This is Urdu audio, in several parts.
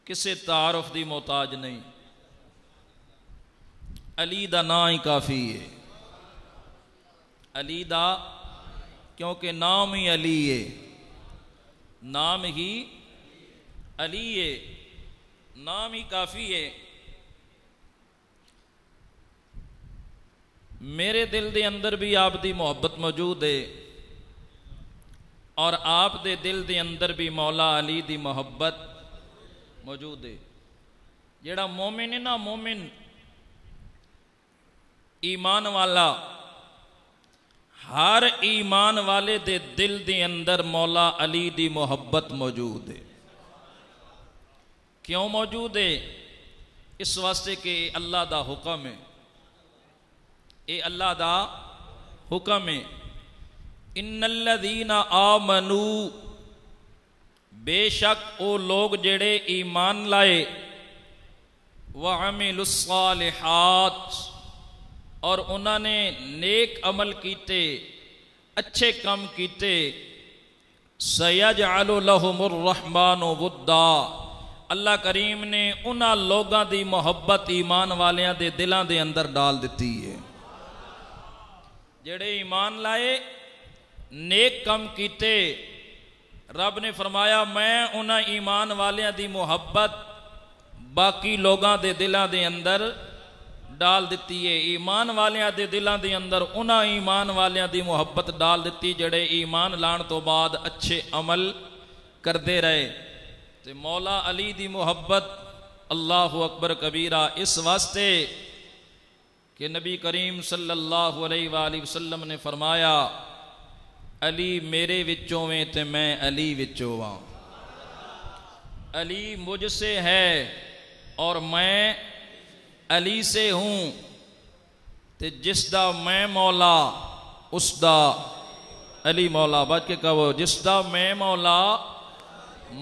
کسے تعارف دی محتاج نہیں، علی دا نام ہی کافی ہے، علی دا، کیونکہ نام ہی علی ہے، نام ہی علی ہے، نام ہی کافی ہے۔ میرے دل دے اندر بھی آپ دی محبت موجود ہے، اور آپ دے دل دے اندر بھی مولا علی دی محبت موجود ہے۔ جیڑا مومن ہے نا، مومن ایمان والا، ہر ایمان والے دے دل دے اندر مولا علی دی محبت موجود ہے۔ کیوں موجود ہے؟ اس واسطے کہ اللہ دا حکم ہے، اے اللہ دا حکم ہے۔ ان الذین آمنوا، بے شک او لوگ جڑے ایمان لائے، وعملوا الصالحات، اور انہوں نے نیک عمل کیتے، اچھے کام کیتے، سیجعل لہم الرحمن ودا، اللہ کریم نے انہاں لوگاں دی محبت ایمان والیاں دے دلاں دے اندر ڈال دیتی ہے۔ جڑے ایمان لائے، نیک کام کیتے، رب نے فرمایا میں انہاں ایمان والیاں دی محبت باقی لوگاں دے دلاں دے اندر ڈال دیتی ہے۔ ایمان والیاں دے دلاں دے اندر انہاں ایمان والیاں دی محبت ڈال دیتی جڑے ایمان لان تو بعد اچھے عمل کردے رہے۔ تے مولا علی دی محبت اللہ اکبر کبیرہ، اس واسطے کہ نبی کریم صلی اللہ علیہ وآلہ وسلم نے فرمایا علی میرے وچوں میں تے میں علی وچوں ہاں، علی مجھ سے ہے اور میں علی سے ہوں، تے جس دا میں مولا اس دا علی مولا، بچ کے کہو جس دا میں مولا،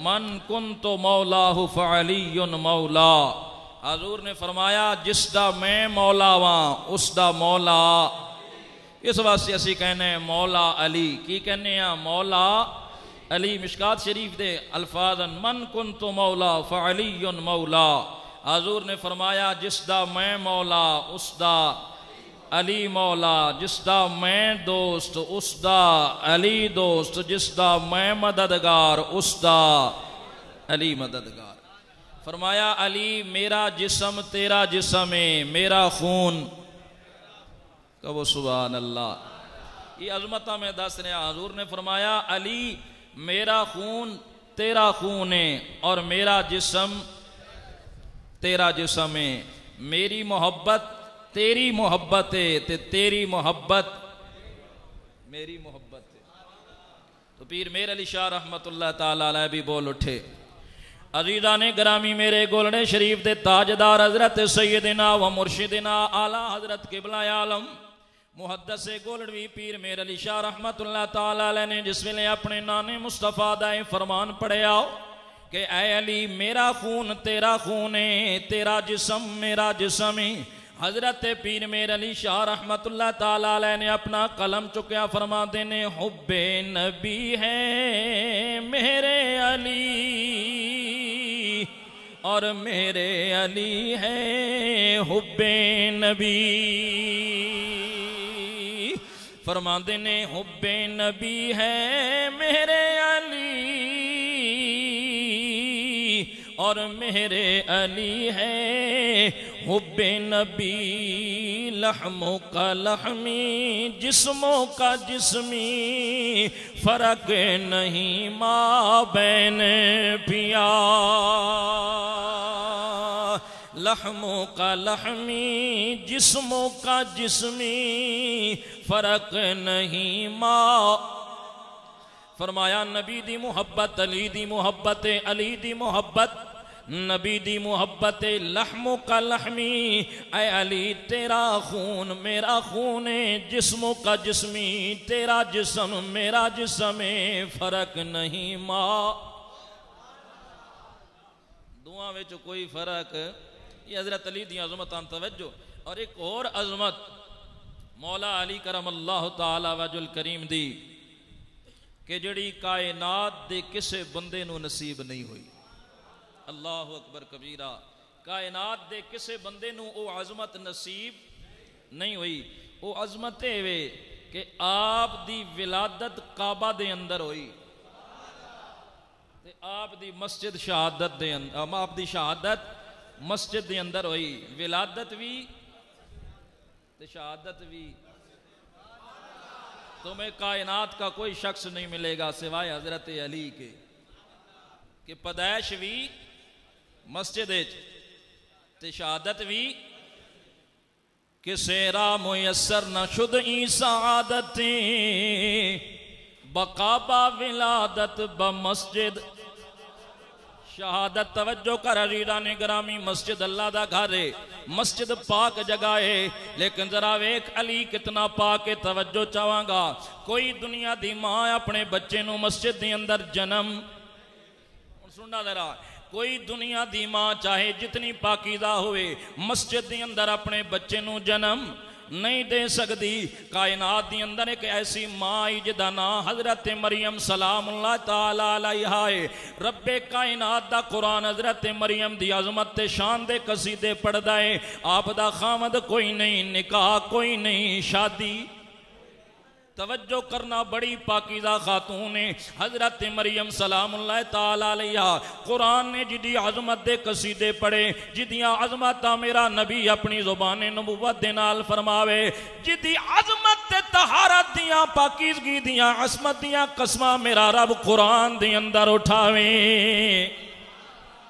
من کنت مولاہ فعلی مولا، حضور نے فرمایا جس دا میں مولا واں اس دا مولا، اس واسطے اسی کہنے ہیں مولا علی، کی کہنے ہیں مولا علی۔ مشکات شریف دے الفاظ من کنت مولا فعلی مولا، حضور نے فرمایا جس دا میں مولا اس دا علی مولا، جس دا میں دوست اس دا علی دوست، جس دا میں مددگار اس دا علی مددگار۔ فرمایا علی میرا جسم تیرا جسم ہے، میرا خون، کہو سبحان اللہ، یہ عظمتہ میں دس رہے ہیں۔ حضور نے فرمایا علی میرا خون تیرا خون ہے اور میرا جسم تیرا جسم ہے، میری محبت تیری محبت ہے تے تیری محبت میری محبت ہے۔ تو پیر میر علی شاہ رحمت اللہ تعالیٰ علیہ بھی بول اٹھے۔ عزیزان گرامی، میرے گولڑے شریف دے تاجدار حضرت سیدنا و مرشدنا اعلیٰ حضرت قبلہ عالم محدث گولڑوی پیر میر علی شاہ رحمت اللہ تعالیٰ علیہ نے جس ویلے اپنے نانے مصطفیٰ دائیں فرمان پڑھے آؤ کہ اے علی میرا خون تیرا خون ہے، تیرا جسم میرا جسم ہے، حضرت پیر میر علی شاہ رحمت اللہ تعالیٰ علیہ نے اپنا قلم چکیا فرما دینے حب نبی ہے میرے علی اور میرے علی ہے حب نبی، فرما دینے حب نبی ہے میرے علی اور میرے علی ہے حب نبی، لحموں کا لحمی جسموں کا جسمی، فرق نہیں ماں بین پیا، لحموں کا لحمی جسموں کا جسمی، فرق نہیں ماں۔ فرمایا نبی دی محبت علی دی محبت، علی دی محبت نبی دی محبت، لحموں کا لحمی، اے علی تیرا خون میرا خون ہے، جسموں کا جسمی تیرا جسم میرا جسم ہے، فرق نہیں ماں۔ دعا وچ کوئی فرق، یہ حضرت علی دی عظمتاں توجہ۔ اور ایک اور عظمت مولا علی کرم اللہ تعالی وجہ الکریم دی کہ جڑی کائنات دے کسے بندے نو نصیب نہیں ہوئی، اللہ اکبر کبیرہ. کائنات دے کسے بندے نو او عظمت نصیب نہیں ہوئی. او عظمت وے کہ آپ دی ولادت کعبہ دے اندر ہوئی تے آپ دی مسجد شہادت دے اندر، آپ دی شہادت مسجد دے اندر ہوئی. ولادت بھی تے شہادت بھی. تمہیں کائنات کا کوئی شخص نہیں ملے گا سوائے حضرت علی کے کہ پیدائش بھی مسجد تے شہادت بھی. کسے را میسر نہ شد ای سعادت بقابہ ولادت بمسجد شہادت. توجہ کر عزیزان گرامی، مسجد اللہ دا گھر ہے، مسجد پاک جگہ ہے، لیکن ذرا ویکھ علی کتنا پاک ہے. توجہ چاہواں گا، کوئی دنیا دی ماں اپنے بچے نو مسجد دے اندر جنم، سننا ذرا، کوئی دنیا دی ماں چاہے جتنی پاکیزہ ہوئے مسجد دی اندر اپنے بچے نو جنم نہیں دے سکتی. کائنات دی اندر ایک ایسی ماں جدا نام حضرت مریم سلام اللہ تعالی علیہا ہے. رب کائنات دا قرآن حضرت مریم دی عظمت تے شان دے قصیدے پڑھدا ہے. آپ دا خامد کوئی نہیں، نکاح کوئی نہیں، شادی. توجہ کرنا، بڑی پاکیزہ خاتون ہے حضرت مریم سلام اللہ تعالی علیہ. قرآن نے جدی عظمت دے قصیدے پڑھے، جدیاں عظمتہ میرا نبی اپنی زبان نبوت دے نال فرماوے، جدی عظمت تے طہارت دیاں پاکیزگی دیاں عصمت دیاں قسماں میرا رب قرآن دے اندر اٹھاویں.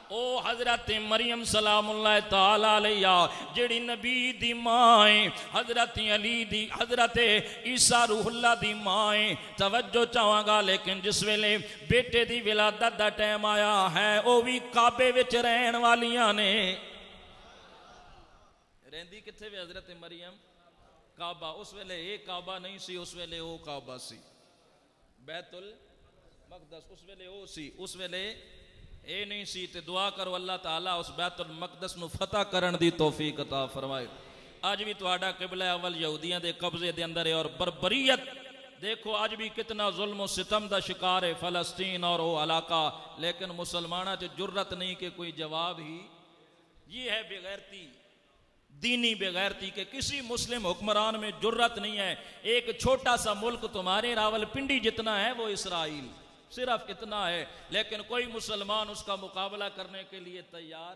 او حضرت مریم سلام اللہ تعالی علیہ جڑی نبی دی مائیں، حضرت علی دی، حضرت عیسیٰ روح اللہ دی مائیں. توجہ چاہواں گا، لیکن جس ویلے بیٹے دی ولادت دا ٹائم آیا ہے، او بھی کعبے وچ رہن والیاں نے. رہندی کتھے وے حضرت مریم؟ کعبہ. اس ویلے اے کعبہ نہیں سی، اس ویلے او کعبہ سی، بیت المقدس. اس ویلے او سی، اس ویلے اے نہیں سی. تے دعا کرو اللہ تعالیٰ اس بیت المقدس نو فتح کرن دی توفیق عطا فرمائے. آج بھی تہاڈا قبلہ اول یہودیاں دے قبضے دے اندر ہے، اور بربریت دیکھو آج بھی کتنا ظلم و ستم دا شکار ہے فلسطین اور وہ علاقہ. لیکن مسلمانہ چ جرت نہیں کہ کوئی جواب ہی. یہ ہے بغیرتی، دینی بغیرتی، کہ کسی مسلم حکمران میں جرت نہیں ہے. ایک چھوٹا سا ملک تمہارے راول پنڈی جتنا ہے وہ اسرائیل، صرف اتنا ہے، لیکن کوئی مسلمان اس کا مقابلہ کرنے کے لیے تیار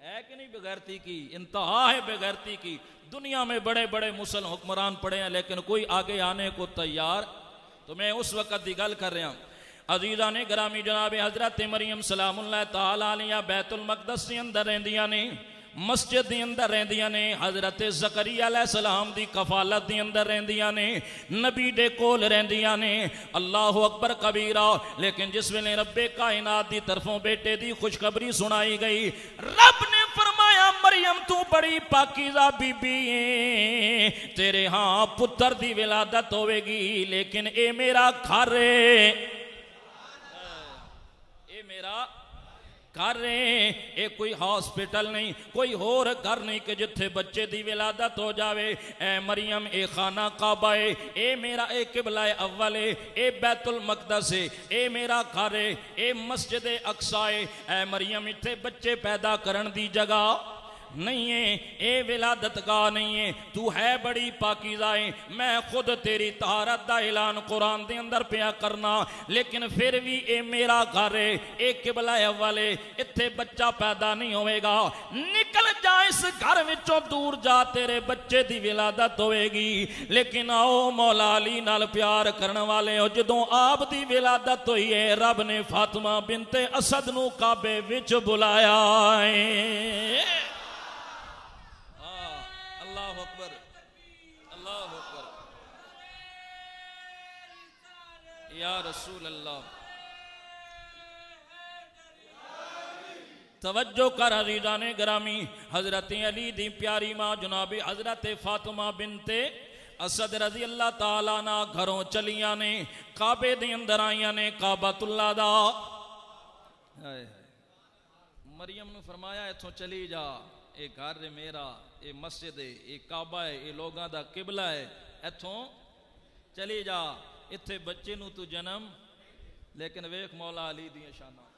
ہے کہ نہیں؟ بغیرتی کی انتہا ہے، بغیرتی کی. دنیا میں بڑے بڑے مسلم حکمران پڑے ہیں لیکن کوئی آگے آنے کو تیار. تو میں اس وقت دی گل کر رہا ہوں. عزیزان گرامی، جناب حضرت مریم سلام اللہ تعالی علیہ بیت المقدس کے اندر رہندیاں نے، مسجد دی اندر رہندیاں نے، حضرت زکریا علیہ السلام دی کفالت دی اندر رہندیاں نے، نبی دے کول رہندیاں نے. اللہ اکبر کبیرہ. لیکن جس ویلے رب کائنات دی طرفوں بیٹے دی خوشخبری سنائی گئی، رب نے فرمایا مریم تو بڑی پاکیزہ بی بی ہے، تیرے ہاں پتر دی ولادت ہوئے گی، لیکن اے میرا گھر ہے، اے میرا گھر ہے، اے کوئی ہاسپٹل نہیں، کوئی اور گھر نہیں کہ جتھے بچے دی ولادت ہو جاوے. اے مریم اے خانہ کعبہ ہے، اے میرا اے قبلہ اول ہے، اے بیت المقدس ہے، اے میرا گھر ہے، اے مسجد اقصی ہے. اے مریم اتھے بچے پیدا کرن دی جگہ نہیں ہے، اے ولادت گاہ نہیں ہے، تو ہے بڑی پاکیزہ ہے. میں خود تیری طہارت دا اعلان قرآن دے اندر پیا کرنا، لیکن پھر بھی اے میرا گھر ہے، اے قبلہ اول ہے، اتھے بچہ پیدا نہیں ہوئے گا. نکل جا اس گھر وچوں دور جا، تیرے بچے دی ولادت ہوئے گی. لیکن آؤ مولا علی نال پیار کرن والے ہو، جدوں آپ دی ولادت ہوئی ہے رب نے فاطمہ بنت اسد نو کعبے وچ بلایا ہے. اللہ اکبر، اللہ اکبر، یا رسول اللہ. توجہ کر عزیزان گرامی، حضرت علی دی پیاری ماں جناب حضرت فاطمہ بنت اسد رضی اللہ تعالیٰ عنہ گھروں چلیاں نے، کعبے دے اندر آئیاں نے، کعبۃ اللہ دا. مریم نے فرمایا ایتھوں چلی جا، اے گھر میرا، اے مسجد ہے، اے کعبہ ہے، اے لوگاں دا قبلہ ہے، ایتھوں چلی جا، اتھے بچے نو تو جنم. لیکن ویکھ مولا علی دی شاناں.